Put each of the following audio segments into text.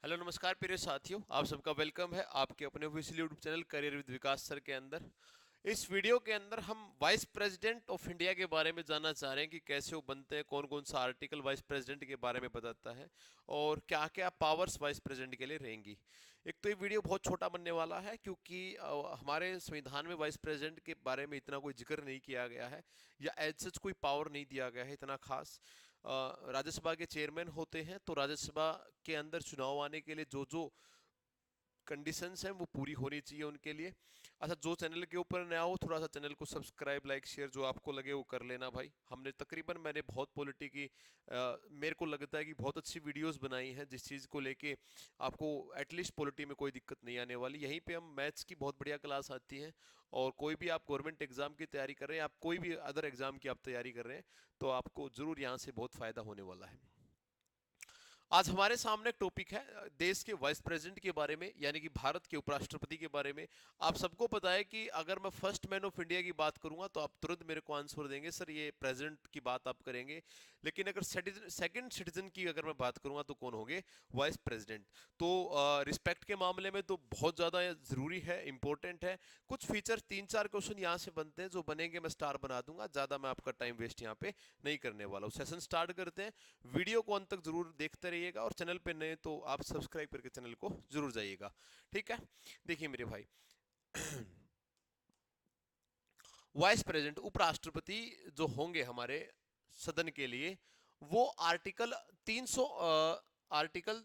Hello नमस्कार प्रिय साथियों, आप सबका वेलकम है आपके अपने official YouTube channel career with Vikas sir के अंदर। इस वीडियो के अंदर हम वाइस प्रेसिडेंट ऑफ इंडिया के बारे में जानना चाह रहे हैं कि कैसे वो बनते हैं, कौन कौन सा आर्टिकल वाइस प्रेसिडेंट के बारे में बताता है और क्या क्या पावर्स वाइस प्रेसिडेंट के लिए रहेंगी। एक तो ये वीडियो बहुत छोटा बनने वाला है क्योंकि हमारे संविधान में वाइस प्रेसिडेंट के बारे में इतना कोई जिक्र नहीं किया गया है या एज सच कोई पावर नहीं दिया गया है इतना खास। राज्यसभा के चेयरमैन होते हैं, तो राज्यसभा के अंदर चुनाव आने के लिए जो जो कंडीशंस हैं वो पूरी होनी चाहिए उनके लिए। अच्छा, जो चैनल के ऊपर नया हो थोड़ा सा चैनल को सब्सक्राइब लाइक शेयर जो आपको लगे वो कर लेना भाई। हमने तकरीबन मैंने बहुत पॉलिटी की मेरे को लगता है कि बहुत अच्छी वीडियोस बनाई हैं जिस चीज़ को लेके आपको एटलीस्ट पॉलिटी में कोई दिक्कत नहीं आने वाली। यहीं पे हम मैथ्स की बहुत बढ़िया क्लास आती है और कोई भी आप गवर्नमेंट एग्जाम की तैयारी कर रहे हैं, आप कोई भी अदर एग्जाम की आप तैयारी कर रहे हैं, तो आपको जरूर यहाँ से बहुत फायदा होने वाला है। आज हमारे सामने एक टॉपिक है देश के वाइस प्रेसिडेंट के बारे में, यानी कि भारत के उपराष्ट्रपति के बारे में। आप सबको पता है कि अगर मैं फर्स्ट मैन ऑफ इंडिया की बात करूंगा तो आप तुरंत मेरे को आंसर देंगे सर ये प्रेसिडेंट की बात आप करेंगे। लेकिन अगर सेकंड सिटीजन की अगर मैं बात करूंगा तो कौन होंगे? Vice president. तो रिस्पेक्ट के मामले में तो बहुत ज़्यादा जरूरी है, इंपॉर्टेंट है। कुछ फीचर तीन चार क्वेश्चन यहाँ से बनते हैं, जो बनेंगे मैं स्टार बना दूंगा। ज़्यादा मैं आपका टाइम वेस्ट यहाँ पे नहीं करने वाला हूँ। सेशन स्टार्ट करते हैं। वीडियो को अंत तक जरूर देखते रहिएगा और चैनल पे नए तो आप सब्सक्राइब करके चैनल को जरूर जाइएगा। ठीक है, देखिए मेरे भाई, वाइस प्रेसिडेंट उपराष्ट्रपति जो होंगे हमारे सदन के लिए, वो आर्टिकल 300 आर्टिकल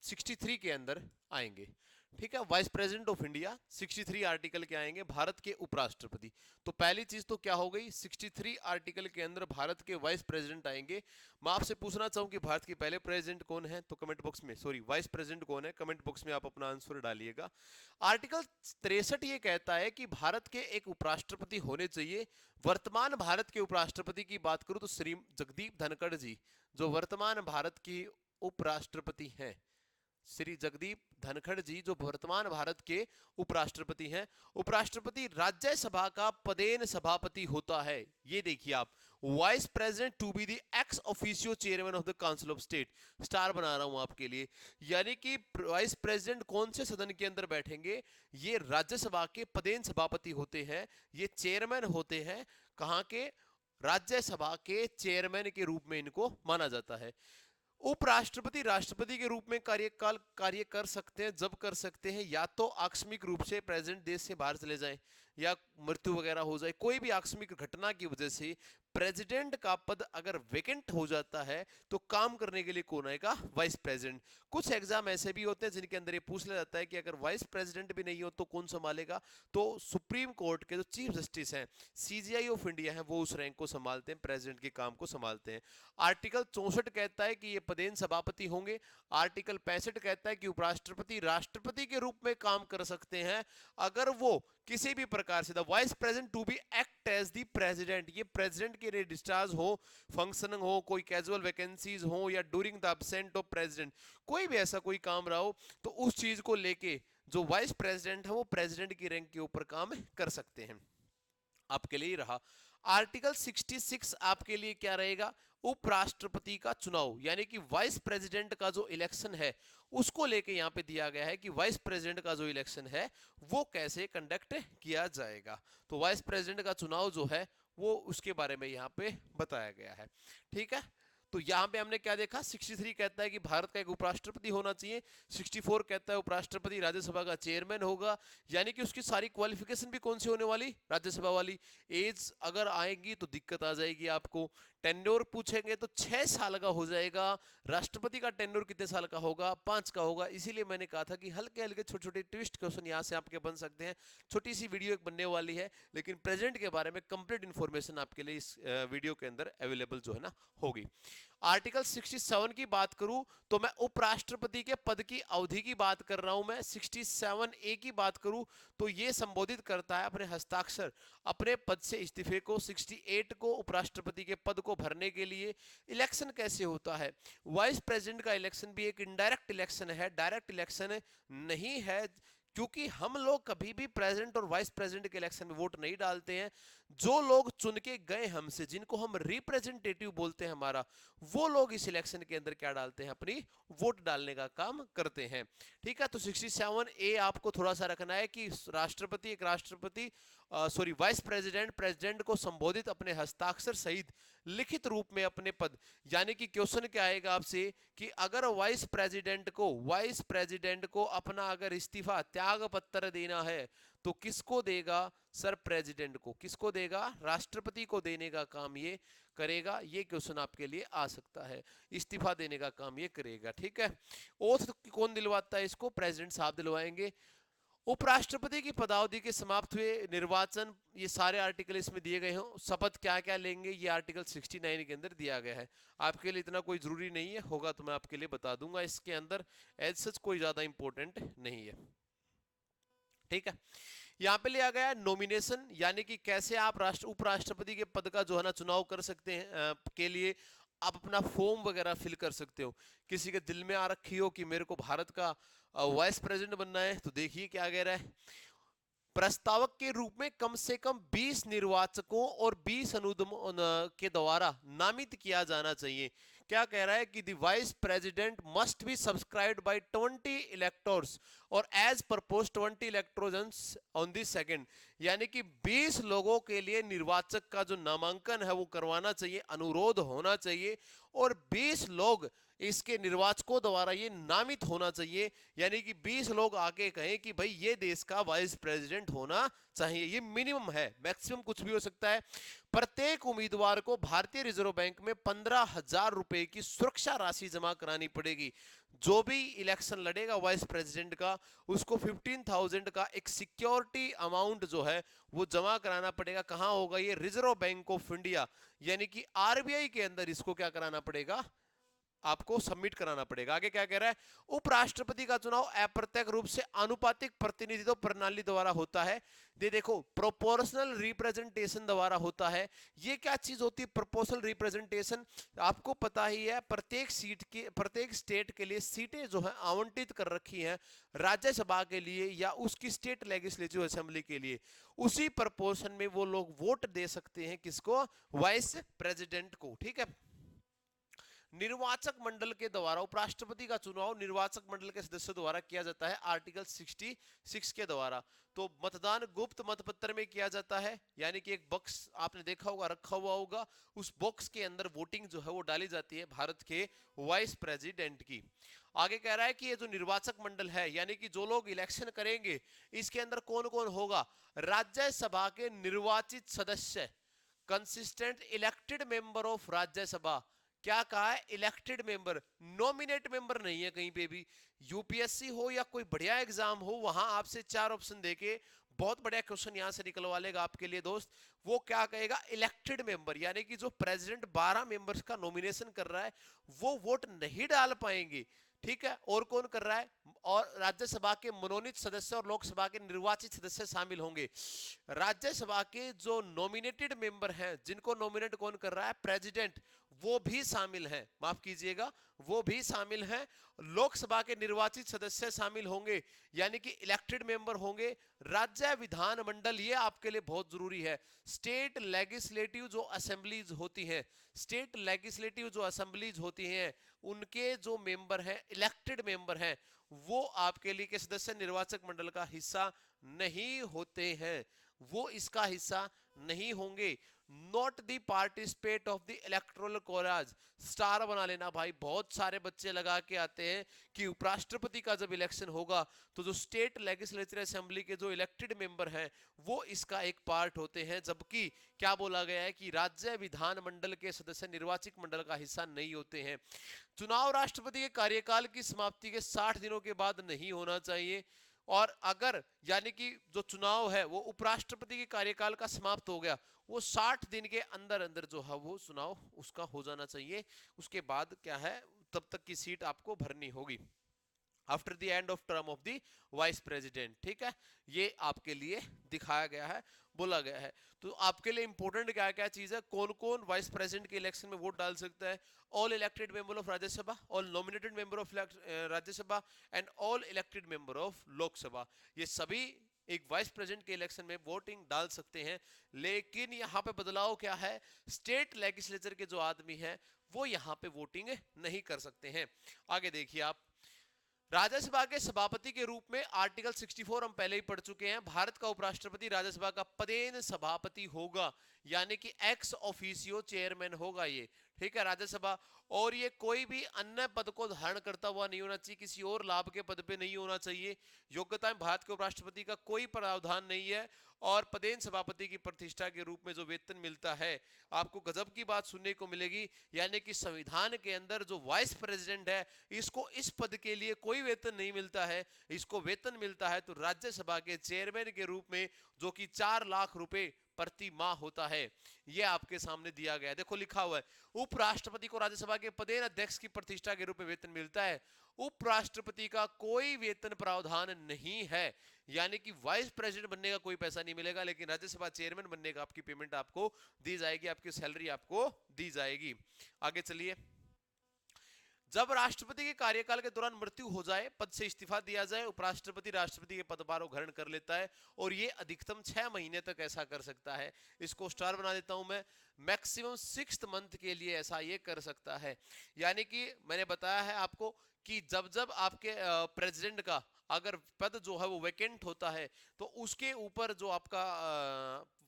63 के अंदर आएंगे। ठीक है, vice president of India 63 article के आएंगे, भारत के उपराष्ट्रपति। तो पहली चीज तो क्या हो गई, 63 आर्टिकल के अंदर भारत के वाइस प्रेसिडेंट आएंगे। मैं आपसे पूछना चाहूं कि भारत के पहले प्रेसिडेंट कौन है, तो कमेंट बॉक्स में, सॉरी, वाइस प्रेसिडेंट कौन है, कमेंट बॉक्स में आप अपना आंसर डालिएगा। आर्टिकल 63 ये कहता है कि भारत के एक उपराष्ट्रपति होने चाहिए। वर्तमान भारत के उपराष्ट्रपति की बात करूं तो श्री जगदीप धनखड़ जी, जो वर्तमान भारत की उपराष्ट्रपति हैं, श्री जगदीप धनखड़ जी जो वर्तमान भारत के उपराष्ट्रपति हैं। उपराष्ट्रपति राज्यसभा का पदेन सभापति होता है। ये देखिए आप, vice president to be the ex officio chairman of the council of state. Star बना रहा हूं आपके लिए। यानी कि वाइस प्रेसिडेंट कौन से सदन के अंदर बैठेंगे? ये राज्यसभा के पदेन सभापति होते हैं, ये चेयरमैन होते हैं। कहां के? राज्यसभा के चेयरमैन के रूप में इनको माना जाता है। उपराष्ट्रपति राष्ट्रपति के रूप में कार्यकाल कार्य कर सकते हैं, जब कर सकते हैं या तो आकस्मिक रूप से प्रेसिडेंट देश से बाहर चले जाएं या मृत्यु वगैरह हो जाए, कोई भी आकस्मिक घटना की वजह से प्रेसिडेंट का पद अगर वेकेंट हो जाता है तो काम करने के लिए कौन आएगा? Vice president. कुछ एग्जाम ऐसे भी होते हैं जिनके अंदर ये पूछ लिया जाता है कि अगर वाइस प्रेसिडेंट भी नहीं हो तो कौन संभालेगा? तो सुप्रीम कोर्ट के जो चीफ जस्टिस हैं, सीजीआई ऑफ इंडिया है, वो उस रैंक को संभालते हैं, प्रेसिडेंट के काम को संभालते हैं। आर्टिकल 64 कहता है कि ये पदेन सभापति होंगे। आर्टिकल 65 कहता है कि उपराष्ट्रपति राष्ट्रपति के रूप में काम कर सकते हैं अगर वो किसी भी प्रकार से, the vice president to be act as the president, ये प्रेसिडेंट के लिए डिस्चार्ज हो, फंक्शनिंग हो, कोई कैजुअल वैकेंसीज हो या during the absent of president, कोई भी ऐसा कोई काम रहा हो, तो उस चीज को लेके जो वाइस प्रेसिडेंट है वो प्रेसिडेंट की रैंक के ऊपर काम कर सकते हैं। आपके लिए रहा आर्टिकल 66 आपके लिए क्या रहेगा? उपराष्ट्रपति का चुनाव, यानी कि वाइस प्रेसिडेंट का जो इलेक्शन है उसको लेके यहां पे दिया गया है कि वाइस प्रेसिडेंट का जो इलेक्शन है वो कैसे कंडक्ट किया जाएगा। तो वाइस प्रेसिडेंट का चुनाव जो है वो उसके बारे में यहां पे बताया गया है। ठीक है, तो यहां पे हमने क्या देखा, 63 कहता है कि भारत का एक उपराष्ट्रपति होना चाहिए, 64 कहता है उपराष्ट्रपति राज्यसभा का चेयरमैन होगा, यानी कि उसकी सारी क्वालिफिकेशन भी कौन सी होने वाली? राज्यसभा वाली। एज अगर आएगी तो दिक्कत आ जाएगी आपको। टेन्योर पूछेंगे तो 6 साल का हो जाएगा। राष्ट्रपति का टेन्योर कितने साल का होगा? 5 का होगा। इसीलिए मैंने कहा था कि हल्के हल्के छोटे छोटे ट्विस्ट क्वेश्चन यहां से आपके बन सकते हैं। छोटी सी वीडियो एक बनने वाली है, लेकिन प्रेजेंट के बारे में कंप्लीट इंफॉर्मेशन आपके लिए इस वीडियो के अंदर अवेलेबल जो है ना होगी। आर्टिकल 67 की बात करूं तो मैं उपराष्ट्रपति के पद की अवधि की बात कर रहा हूं। मैं 67A की बात करूं तो यह संबोधित करता है अपने हस्ताक्षर अपने पद से इस्तीफे को। 68 को उपराष्ट्रपति के पद को भरने के लिए इलेक्शन कैसे होता है? वाइस प्रेसिडेंट का इलेक्शन भी एक इनडायरेक्ट इलेक्शन है, डायरेक्ट इलेक्शन नहीं है, क्योंकि हम लोग कभी भी प्रेसिडेंट और वाइस प्रेसिडेंट के इलेक्शन में वोट नहीं डालते हैं। जो लोग चुन के गए हमसे, जिनको हम रिप्रेजेंटेटिव बोलते हैं हमारा, वो लोग इस इलेक्शन के अंदर क्या डालते हैं, अपनी वोट डालने का काम करते हैं। ठीक है, तो 67A आपको थोड़ा सा रखना है कि राष्ट्रपति, एक राष्ट्रपति सॉरी वाइस प्रेसिडेंट प्रेसिडेंट को संबोधित अपने हस्ताक्षर सहित लिखित रूप में अपने पद, यानी कि क्वेश्चन क्या आएगा आपसे कि अगर वाइस प्रेसिडेंट को अपना अगर इस्तीफा त्याग पत्र देना है तो किसको देगा सर, प्रेसिडेंट को। किसको देगा, राष्ट्रपति को देने का काम ये करेगा। ये क्वेश्चन आपके लिए आ सकता है, इस्तीफा देने का काम ये करेगा। ठीक है, ओथ कौन दिलवाता है इसको, प्रेसिडेंट साहब दिलवाएंगे। उपराष्ट्रपति की पदावधि के समाप्त हुए निर्वाचन, ये सारे आर्टिकल इसमें दिए गए हैं। शपथ क्या क्या लेंगे, ये आर्टिकल 69 के अंदर दिया गया है। आपके लिए इतना कोई जरूरी नहीं है, होगा तो मैं आपके लिए बता दूंगा, इसके अंदर एज सच कोई ज्यादा इंपॉर्टेंट नहीं है। ठीक है, यहाँ पे लिया गया नॉमिनेशन, यानी कि कैसे आप उपराष्ट्रपति के पद का जो है ना चुनाव कर सकते हैं, के लिए आप अपना फॉर्म वगैरह फिल कर सकते हो। किसी के दिल में आ रखी हो कि मेरे को भारत का वाइस प्रेसिडेंट बनना है, तो देखिए क्या कह रहा है। प्रस्तावक के रूप में कम से कम 20 निर्वाचकों और 20 अनुदमों के द्वारा नामित किया जाना चाहिए। क्या कह रहा है कि the vice president must be subscribed by 20 electors और as propose 20 electors on the second, यानी कि 20 लोगों के लिए निर्वाचक का जो नामांकन है वो करवाना चाहिए, अनुरोध होना चाहिए, और 20 लोग इसके निर्वाचकों द्वारा ये नामित होना चाहिए, यानी कि 20 लोग आके कहें कि भाई ये देश का वाइस प्रेसिडेंट होना चाहिए। ये मिनिमम है, मैक्सिमम कुछ भी हो सकता है। प्रत्येक उम्मीदवार को भारतीय रिजर्व बैंक में 15,000 रुपए की सुरक्षा राशि जमा करानी पड़ेगी। जो भी इलेक्शन लड़ेगा वाइस प्रेसिडेंट का, उसको 15,000 का एक सिक्योरिटी अमाउंट जो है वो जमा कराना पड़ेगा। कहां होगा ये, रिजर्व बैंक ऑफ इंडिया, यानी कि आरबीआई के अंदर इसको क्या कराना पड़ेगा, आपको सबमिट कराना पड़ेगा। आगे क्या कह रहा है, उपराष्ट्रपति का चुनाव अप्रत्यक्ष रूप से आनुपातिक प्रतिनिधित्व प्रणाली द्वारा होता है। ये देखो, प्रोपोर्शनल रिप्रेजेंटेशन द्वारा होता है। ये क्या चीज होती है प्रोपोर्शनल रिप्रेजेंटेशन, आपको पता ही है, प्रत्येक सीट के, प्रत्येक स्टेट के लिए सीटें जो है आवंटित कर रखी हैं राज्यसभा के लिए या उसकी स्टेट लेजिस्लेटिव असेंबली के लिए, उसी प्रपोर्शन में वो लोग वोट दे सकते हैं किसको, वाइस प्रेसिडेंट को। ठीक है, निर्वाचक मंडल के द्वारा उपराष्ट्रपति का चुनाव निर्वाचक मंडल के सदस्यों द्वारा किया जाता है, आर्टिकल 66 के द्वारा। तो मतदान गुप्त मतपत्र में किया जाता है, यानी कि एक बॉक्स आपने देखा होगा, रखा हुआ होगा, उस बॉक्स के अंदर वोटिंग जो है वो डाली जाती है भारत के वाइस प्रेसिडेंट की। आगे कह रहा है कि ये जो निर्वाचक मंडल है, यानी कि जो लोग इलेक्शन करेंगे, इसके अंदर कौन कौन होगा, राज्यसभा के निर्वाचित सदस्य, consistent elected member of Rajya Sabha. क्या कहा है, इलेक्टेड मेंबर, नॉमिनेट मेंबर नहीं है कहीं पे भी। यूपीएससी हो या कोई बढ़िया एग्जाम हो, वहां आपसे 4 ऑप्शन देके बहुत बढ़िया क्वेश्चन यहां से निकलवा लेगा आपके लिए दोस्त। वो क्या कहेगा, इलेक्टेड मेंबर, यानी कि जो प्रेसिडेंट 12 मेंबर्स का नॉमिनेशन कर रहा है वो वोट नहीं डाल पाएंगे। ठीक है, और कौन कर रहा है, और राज्यसभा के मनोनीत सदस्य और लोकसभा के निर्वाचित सदस्य शामिल होंगे। राज्यसभा के जो नॉमिनेटेड मेंबर हैं, जिनको नॉमिनेट कौन कर रहा है, प्रेसिडेंट, वो भी शामिल हैं, माफ कीजिएगा, वो भी शामिल हैं। लोकसभा के निर्वाचित सदस्य शामिल होंगे, यानी कि इलेक्टेड मेंबर होंगे। राज्य विधानमंडल, ये आपके लिए बहुत जरूरी है। स्टेट लेजिस्लेटिव जो असेंबलीज होती हैं, स्टेट लेजिस्लेटिव जो असेंबलीज होती हैं, उनके जो मेंबर हैं, इलेक्टेड मेंबर हैं, वो आपके लिए के सदस्य निर्वाचक मंडल का हिस्सा नहीं होते हैं, वो इसका हिस्सा नहीं होंगे। Not the participate of the electoral college, star बना लेना भाई, बहुत सारे बच्चे लगा के आते हैं कि उपराष्ट्रपति का जब इलेक्शन होगा तो जो स्टेट लेजिस्लेचर असेंबली के जो इलेक्टेड मेंबर हैं वो इसका एक पार्ट होते हैं, जबकि क्या बोला गया है कि राज्य विधानमंडल के सदस्य निर्वाचित मंडल का हिस्सा नहीं होते हैं। चुनाव राष्ट्रपति के कार्यकाल की समाप्ति के 60 दिनों के बाद नहीं होना चाहिए, और अगर यानी कि जो चुनाव है वो उपराष्ट्रपति के कार्यकाल का समाप्त हो गया, वो 60 दिन के अंदर अंदर जो है वो चुनाव उसका हो जाना चाहिए। उसके बाद क्या है, तब तक की सीट आपको भरनी होगी, after the end of term of the vice president. ठीक है, ये आपके लिए दिखाया गया है, बोला गया है। तो आपके लिए इंपॉर्टेंट क्या क्या चीज है, कौन कौन वाइस प्रेसिडेंट के इलेक्शन में वोट डाल सकता है, all elected member of Rajya Sabha, all nominated member of Rajya Sabha, and all elected member of Lok Sabha. ये सभी एक वाइस प्रेसिडेंट के इलेक्शन में वोटिंग डाल सकते हैं, लेकिन यहां पे बदलाव क्या है, स्टेट लेजिस्लेचर के जो आदमी हैं वो यहां पे वोटिंग नहीं कर सकते हैं। आगे देखिए आप, राज्यसभा के सभापति के रूप में आर्टिकल 64 हम पहले ही पढ़ चुके हैं, भारत का उपराष्ट्रपति राज्यसभा का पदेन सभापति होगा, यानी कि एक्स ऑफिसियो चेयरमैन होगा ये, ठीक है, राज्यसभा। और ये कोई भी अन्य पद को धारण करता हुआ नहीं होना चाहिए, किसी और लाभ के पद पे नहीं होना चाहिए। योग्यता में भारत के उपराष्ट्रपति का कोई प्रावधान नहीं है। और पदेन सभापति की प्रतिष्ठा के रूप में जो वेतन मिलता है, आपको गजब की बात सुनने को मिलेगी, यानी कि संविधान के अंदर जो वाइस प्रेसिडेंट है, इसको इस पद के लिए कोई वेतन नहीं मिलता है, इसको वेतन मिलता है तो राज्यसभा के चेयरमैन के रूप में, जो कि 4 लाख रुपए प्रति माह होता है। यह आपके सामने दिया गया है, देखो लिखा हुआ है, उपराष्ट्रपति को राज्यसभा के पदेन अध्यक्ष की प्रतिष्ठा के रूप में वेतन मिलता है। उपराष्ट्रपति का कोई वेतन प्रावधान नहीं है, यानी कि वाइस प्रेसिडेंट बनने का कोई पैसा नहीं मिलेगा, लेकिन राज्यसभा चेयरमैन बनने का आपकी पेमेंट आपको दी जाएगी, आपकी सैलरी आपको दी जाएगी। आगे चलिए, जब राष्ट्रपति के कार्यकाल के दौरान मृत्यु हो जाए, पद से इस्तीफा दिया जाए, उपराष्ट्रपति राष्ट्रपति के पदभार को ग्रहण कर लेता है, और ये अधिकतम 6 महीने तक ऐसा कर सकता है। इसको स्टार बना देता हूं मैं, मैक्सिमम 6th मंथ के लिए ऐसा ये कर सकता है। यानी कि मैंने बताया है आपको कि जब जब आपके प्रेसिडेंट का अगर पद जो है वो वैकेंट होता है, तो उसके ऊपर जो आपका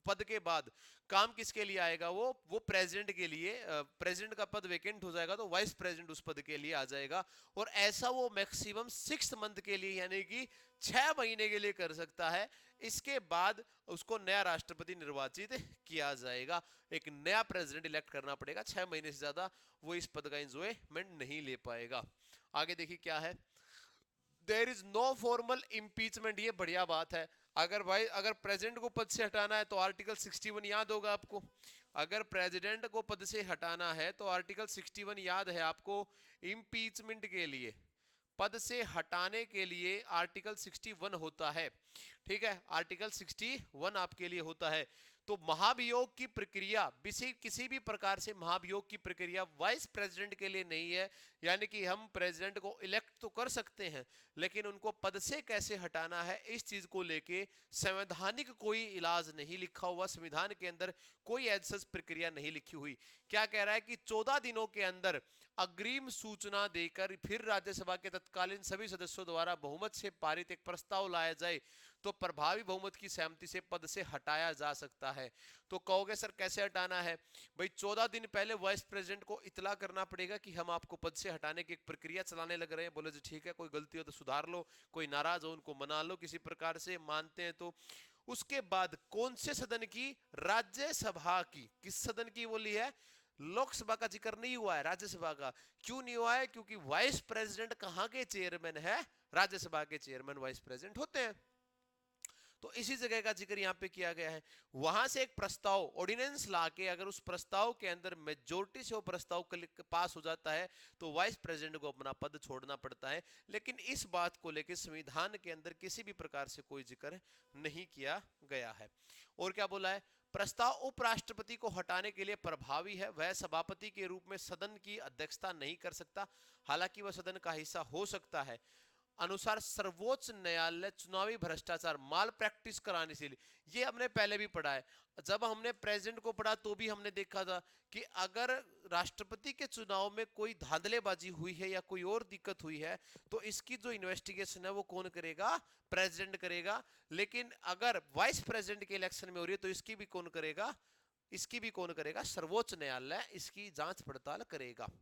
पद के बाद काम किसके लिए आएगा, वो प्रेसिडेंट के लिए, प्रेसिडेंट का पद वेकेंट हो जाएगा तो वाइस प्रेसिडेंट उस पद के लिए आ जाएगा, और ऐसा वो मैक्सिमम 6th मंथ के लिए, यानी कि 6 महीने के लिए कर सकता है। इसके बाद उसको नया राष्ट्रपति निर्वाचित किया जाएगा, एक नया प्रेसिडेंट इलेक्ट करना पड़ेगा, 6 महीने से ज्यादा वो इस पद का एंजॉयमेंट नहीं ले पाएगा। आगे देखिए क्या है, there is no formal impeachment, ये बढ़िया बात है। अगर प्रेसिडेंट को पद से हटाना है तो आर्टिकल 61 याद होगा आपको, अगर प्रेसिडेंट को पद से हटाना है तो आर्टिकल 61 याद है आपको। इम्पीचमेंट के लिए, पद से हटाने के लिए आर्टिकल 61 होता है, ठीक है, आर्टिकल 61 आपके लिए होता है। तो महाभियोग की प्रक्रिया, किसी भी प्रकार से महाभियोग की प्रक्रिया वाइस प्रेसिडेंट के लिए नहीं है, यानी कि हम प्रेसिडेंट को इलेक्ट तो कर सकते हैं, लेकिन उनको पद से कैसे हटाना है इस चीज को लेके संवैधानिक कोई इलाज नहीं लिखा हुआ, संविधान के अंदर कोई ऐसी प्रक्रिया नहीं लिखी हुई। क्या कह रहा है कि 14 दिनों के अंदर अग्रिम सूचना देकर फिर राज्यसभा के तत्कालीन सभी सदस्यों द्वारा बहुमत से पारित एक प्रस्ताव लाया जाए तो प्रभावी बहुमत की सहमति से पद से हटाया जा सकता है। तो कहोगे सर कैसे हटाना है, भाई 14 दिन पहले वाइस प्रेसिडेंट को इतला करना पड़ेगा कि हम आपको पद से हटाने की एक प्रक्रिया चलाने लग रहे हैं। बोले जी ठीक है, कोई गलती हो तो सुधार लो, कोई नाराज हो उनको मना लो, किसी प्रकार से मानते हैं तो। उसके बाद कौन से सदन की, राज्यसभा की, किस सदन की बोली है, लोकसभा का जिक्र नहीं हुआ है, राज्यसभा का। क्यों नहीं हुआ है, क्योंकि वाइस प्रेसिडेंट कहां के चेयरमैन है, राज्यसभा के चेयरमैन वाइस प्रेसिडेंट होते हैं, तो इसी जगह का जिक्र यहां पे किया गया है। वहां से एक प्रस्ताव ऑर्डिनेंस लाके अगर उस प्रस्ताव के अंदर मेजोरिटी से वो प्रस्ताव पास हो जाता है तो वाइस प्रेसिडेंट को अपना पद छोड़ना पड़ता है। लेकिन इस बात को लेकर संविधान के अंदर किसी भी प्रकार से कोई जिक्र नहीं किया गया है। और क्या बोला है, प्रस्ताव उपराष्ट्रपति को हटाने के लिए प्रभावी है, वह सभापति के रूप में सदन की अध्यक्षता नहीं कर सकता, हालांकि वह सदन का हिस्सा हो सकता है। अनुसार सर्वोच्च न्यायालय चुनावी भ्रष्टाचार माल प्रैक्टिस कराने से, ये हमने पहले भी पढ़ा है, जब हमने प्रेसिडेंट को पढ़ा तो भी हमने देखा था कि अगर राष्ट्रपति के चुनाव में कोई धांधलेबाजी हुई है या कोई और दिक्कत हुई है तो इसकी जो इन्वेस्टिगेशन है वो कौन करेगा, प्रेसिडेंट करेगा। लेकिन अगर वाइस प्रेसिडेंट के इलेक्शन में हो रही है तो इसकी भी कौन करेगा, इसकी भी कौन करेगा, सर्वोच्च न्यायालय इसकी जांच पड़ताल करेगा।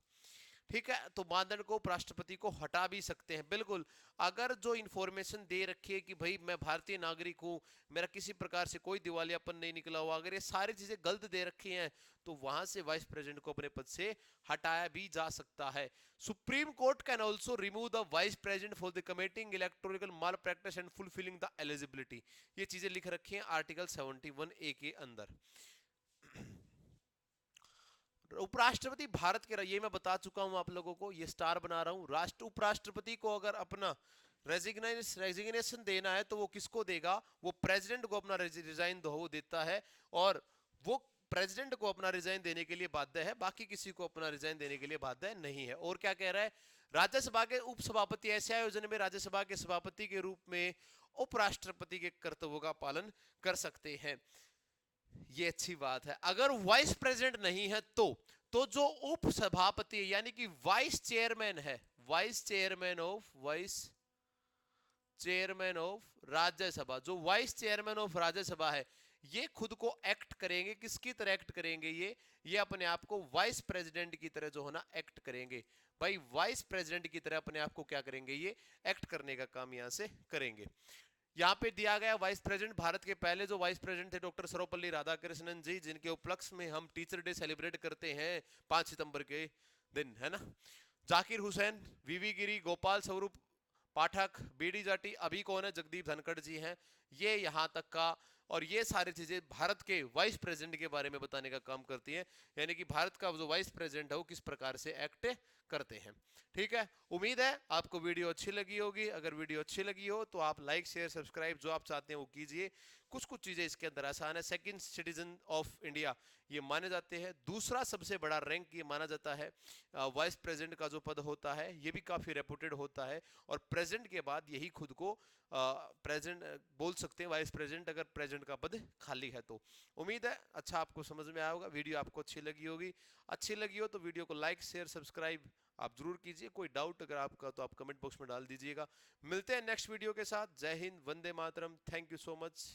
ठीक है, तो मानदंड को उपराष्ट्रपति को हटा भी सकते हैं, बिल्कुल। अगर जो इंफॉर्मेशन दे रखी है कि भाई मैं भारतीय नागरिक हूं, मेरा किसी प्रकार से कोई दिवालियापन नहीं निकला हुआ, अगर ये सारी चीजें गलत दे रखी हैं तो वहां से वाइस प्रेसिडेंट को अपने पद से हटाया भी जा सकता है। Supreme court can also remove the vice president for the committing electoral mall practice and fulfilling the eligibility, ये चीजें लिख रखी हैं आर्टिकल 71A के अंदर। उपराष्ट्रपति भारत के, ये मैं बता चुका हूं आप लोगों को, ये स्टार बना रहा हूं। उपराष्ट्रपति को अगर अपना रेजिग्नेशन देना है तो वो किसको देगा, वो प्रेसिडेंट को अपना रिजाइन दो देता है, और वो प्रेसिडेंट को अपना रिजाइन देने के लिए बाध्य है, बाकी किसी को अपना रिजाइन देने के लिए बाध्य नहीं है। और क्या कह रहा है, राज्यसभा के उपसभापति ऐसे आयोजन में राज्यसभा के सभापति के रूप में उपराष्ट्रपति के कर्तव्यों का पालन कर सकते हैं। ये अच्छी बात है। अगर वाइस प्रेसिडेंट नहीं है तो जो उप सभापति यानी कि वाइस चेयरमैन है, वाइस चेयरमैन ऑफ राज्यसभा, जो वाइस चेयरमैन ऑफ राज्यसभा है, ये खुद को एक्ट करेंगे। किसकी तरह एक्ट करेंगे? ये अपने आप को वाइस प्रेसिडेंट की तरह जो है ना एक्ट करेंगे। भाई वाइस प्रेसिडेंट की तरह अपने आप को क्या करेंगे? ये एक्ट करने का काम यहां से करेंगे। यहाँ पे दिया गया वाइस प्रेसिडेंट, भारत के पहले जो वाइस प्रेसिडेंट थे डॉक्टर सर्वपल्ली राधाकृष्णन जी, जिनके उपलक्ष्य में हम टीचर डे सेलिब्रेट करते हैं 5 सितंबर के दिन, है ना। जाकिर हुसैन, वीवी गिरी, गोपाल स्वरूप पाठक, बीडी जाटी, अभी कौन है? जगदीप धनखड़ जी हैं। ये यहाँ तक का, और ये सारी चीजें भारत के वाइस प्रेसिडेंट के बारे में बताने का काम करती हैं, यानी कि भारत का जो वाइस प्रेसिडेंट है वो किस प्रकार से एक्ट करते हैं। ठीक है, उम्मीद है आपको वीडियो अच्छी लगी होगी। अगर वीडियो अच्छी लगी हो तो आप लाइक शेयर सब्सक्राइब जो आप चाहते हैं वो कीजिए। कुछ कुछ चीजें इसके अंदर आसान है। सेकंड सिटीजन ऑफ इंडिया ये माने जाते हैं। दूसरा सबसे बड़ा रैंक ये माना जाता है वाइस प्रेसिडेंट का जो पद होता है, ये भी काफी रेपुटेड होता है। और प्रेसिडेंट के बाद यही खुद को प्रेसिडेंट बोल सकते हैं, वाइस प्रेसिडेंट, अगर प्रेसिडेंट का पद खाली है तो। उम्मीद है अच्छा आपको समझ में आया होगा, वीडियो आपको अच्छी लगी होगी। अच्छी लगी हो तो वीडियो को लाइक शेयर सब्सक्राइब आप जरूर कीजिए। कोई डाउट अगर आपका तो आप कमेंट बॉक्स में डाल दीजिएगा। मिलते हैं नेक्स्ट वीडियो के साथ। जय Hind, Vande Mataram, thank you so much.